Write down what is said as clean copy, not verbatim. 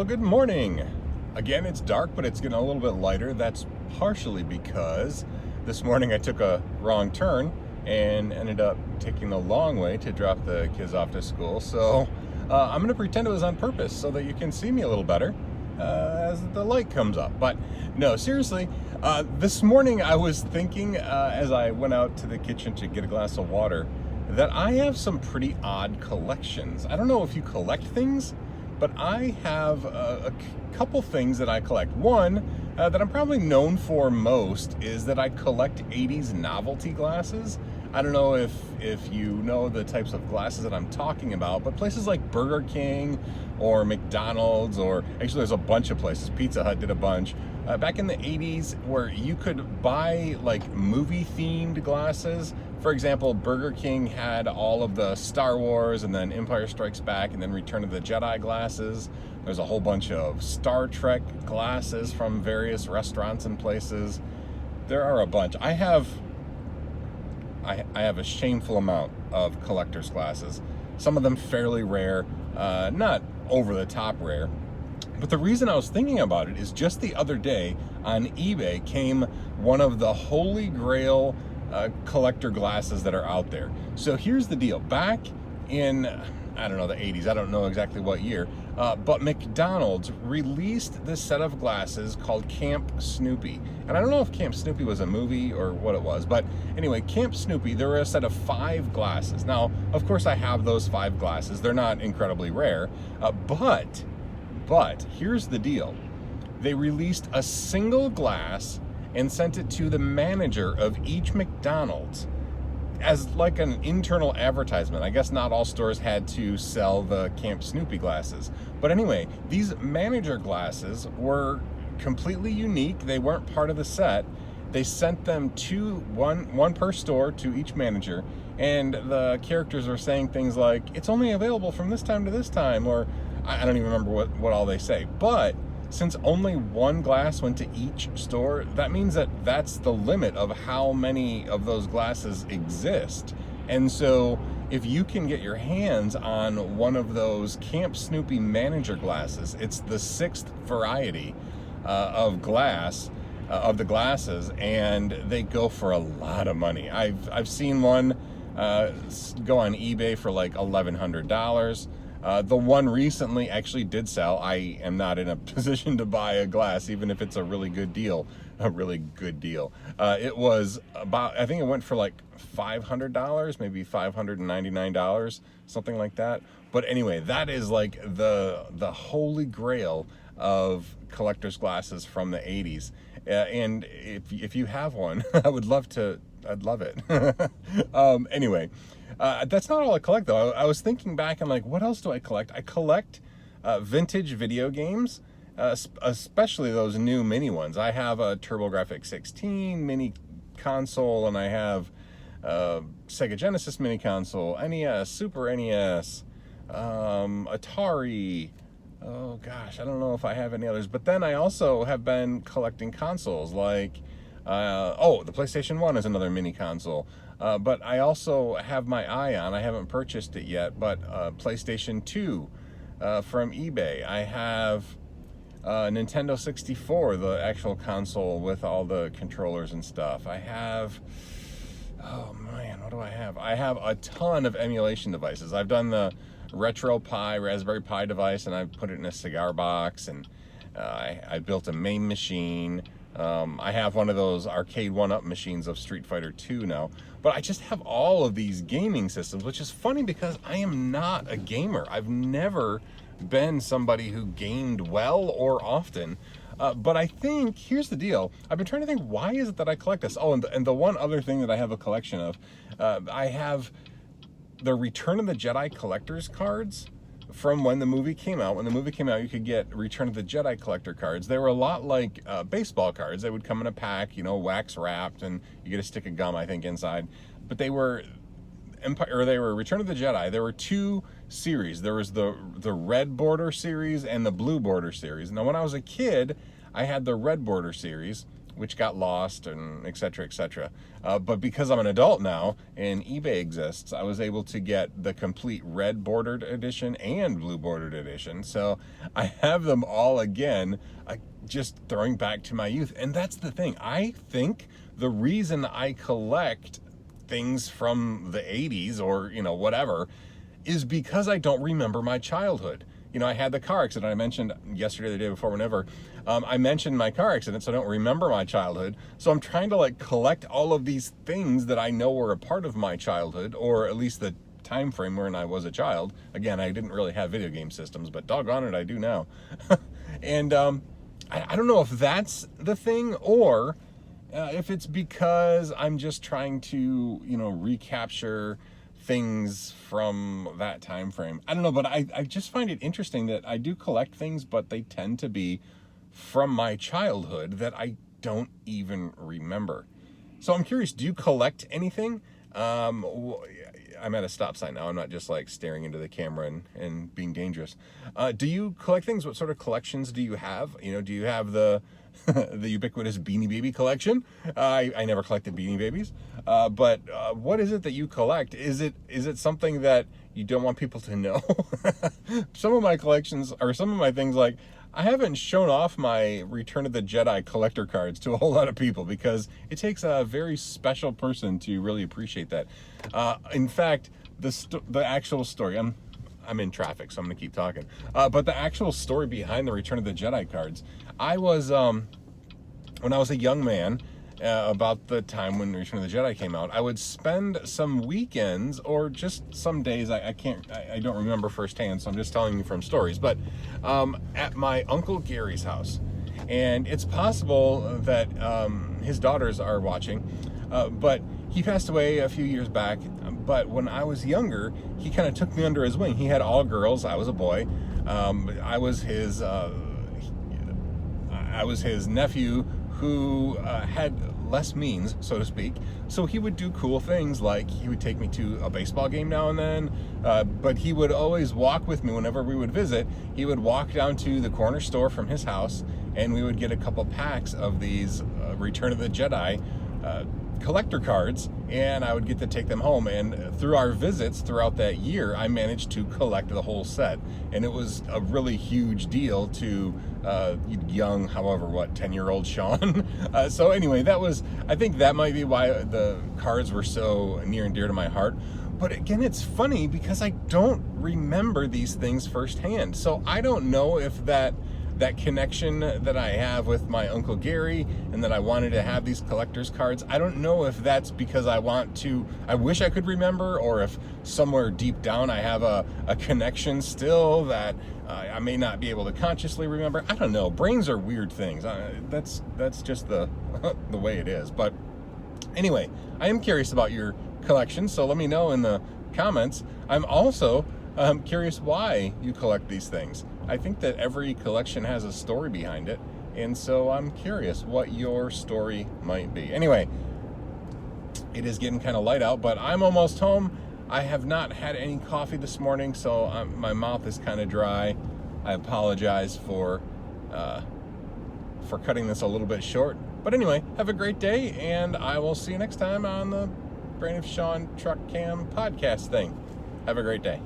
Well, good morning. Again, it's dark, but it's getting a little bit lighter. That's partially because this morning I took a wrong turn and ended up taking the long way to drop the kids off to school. So I'm going to pretend it was on purpose so that you can see me a little better as the light comes up. But no, seriously, this morning I was thinking as I went out to the kitchen to get a glass of water that I have some pretty odd collections. I don't know if you collect things, but I have a couple things that I collect. One that I'm probably known for most is that I collect 80s novelty glasses. I don't know if you know the types of glasses that I'm talking about, but places like Burger King or McDonald's, or actually there's a bunch of places, Pizza Hut did a bunch, back in the 80s where you could buy like movie themed glasses. For example, Burger King had all of the Star Wars and then Empire Strikes Back and then Return of the Jedi glasses. There's a whole bunch of Star Trek glasses from various restaurants and places. There are a bunch. I have a shameful amount of collector's glasses. Some of them fairly rare, not over the top rare. But the reason I was thinking about it is just the other day on eBay came one of the holy grail collector glasses that are out there. So here's the deal. Back in, I don't know, the 80s, I don't know exactly what year, but McDonald's released this set of glasses called Camp Snoopy. And I don't know if Camp Snoopy was a movie or what it was, but anyway, Camp Snoopy, there were a set of 5 glasses. Now, of course, I have those 5 glasses. They're not incredibly rare, but here's the deal. They released a single glass and sent it to the manager of each McDonald's as like an internal advertisement. I guess not all stores had to sell the Camp Snoopy glasses. But anyway, these manager glasses were completely unique. They weren't part of the set. They sent them to one per store to each manager, and the characters were saying things like, it's only available from this time to this time, or I don't even remember what all they say. But since only one glass went to each store, that means that that's the limit of how many of those glasses exist. And so if you can get your hands on one of those Camp Snoopy manager glasses, it's the 6th variety of the glasses, and they go for a lot of money. I've seen one go on eBay for like $1,100. The one recently actually did sell. I am not in a position to buy a glass, even if it's a really good deal. It was about, I think it went for like $500, maybe $599, something like that. But anyway, that is like the holy grail of collector's glasses from the 80s. And if you have one, I'd love it. Anyway, that's not all I collect, though. I was thinking back and like, what else do I collect? I collect vintage video games, especially those new mini ones. I have a TurboGrafx 16 mini console, and I have Sega Genesis mini console, NES, Super NES, Atari. Oh gosh, I don't know if I have any others. But then I also have been collecting consoles like, the PlayStation 1 is another mini console. But I also have my eye on, I haven't purchased it yet, but PlayStation 2 from eBay. I have Nintendo 64, the actual console with all the controllers and stuff. I have, oh man, what do I have? I have a ton of emulation devices. I've done the RetroPie, Raspberry Pi device, and I put it in a cigar box, and I built a MAME machine. I have one of those arcade 1-up machines of Street Fighter 2 now. But I just have all of these gaming systems, which is funny because I am not a gamer. I've never been somebody who gamed well or often. But I think, here's the deal. I've been trying to think, why is it that I collect this? Oh, and the one other thing that I have a collection of, I have the Return of the Jedi collector's cards from when the movie came out. When the movie came out, you could get Return of the Jedi collector cards. They were a lot like baseball cards. They would come in a pack, wax wrapped, and you get a stick of gum, I think, inside. But they were Return of the Jedi. There were 2 series. There was the red border series and the blue border series. Now, when I was a kid, I had the red border series, which got lost, and et cetera, et cetera. But because I'm an adult now and eBay exists, I was able to get the complete red bordered edition and blue bordered edition. So I have them all again, just throwing back to my youth. And that's the thing. I think the reason I collect things from the 80s or, whatever, is because I don't remember my childhood. I had the car accident I mentioned yesterday, the day before, whenever. I mentioned my car accident, so I don't remember my childhood. So I'm trying to collect all of these things that I know were a part of my childhood, or at least the time frame when I was a child. Again, I didn't really have video game systems, but doggone it, I do now. And I don't know if that's the thing, or if it's because I'm just trying to, recapture things from that time frame. I don't know, but I just find it interesting that I do collect things, but they tend to be from my childhood that I don't even remember. So I'm curious, do you collect anything? I'm at a stop sign now. I'm not just staring into the camera and being dangerous. Do you collect things? What sort of collections do you have? Do you have the the ubiquitous Beanie Baby collection? I never collected Beanie Babies. But what is it that you collect? Is it something that you don't want people to know? Some of my collections, or some of my things, I haven't shown off my Return of the Jedi collector cards to a whole lot of people because it takes a very special person to really appreciate that. In fact, the actual story, I'm in traffic, so I'm going to keep talking. But the actual story behind the Return of the Jedi cards, I was, when I was a young man, about the time when Return of the Jedi came out, I would spend some weekends or just some days, I don't remember firsthand, so I'm just telling you from stories, but at my Uncle Gary's house. And it's possible that his daughters are watching, but he passed away a few years back. But when I was younger, he kind of took me under his wing. He had all girls. I was a boy. I was his nephew who had less means, so to speak. So he would do cool things, like he would take me to a baseball game now and then, but he would always walk with me whenever we would visit. He would walk down to the corner store from his house, and we would get a couple packs of these Return of the Jedi collector cards, and I would get to take them home. And through our visits throughout that year, I managed to collect the whole set, and it was a really huge deal to young, 10-year-old Sean. So anyway, I think that might be why the cards were so near and dear to my heart. But again, it's funny because I don't remember these things firsthand, so I don't know if that connection that I have with my Uncle Gary and that I wanted to have these collector's cards, I don't know if that's because I wish I could remember, or if somewhere deep down I have a connection still that I may not be able to consciously remember. I don't know. Brains are weird things. That's just the way it is. But anyway, I am curious about your collection, so let me know in the comments. I'm also curious why you collect these things. I think that every collection has a story behind it, and so I'm curious what your story might be. Anyway, it is getting kind of light out, but I'm almost home. I have not had any coffee this morning, so my mouth is kind of dry. I apologize for cutting this a little bit short. But anyway, have a great day, and I will see you next time on the Brain of Sean TruckCam podcast thing. Have a great day.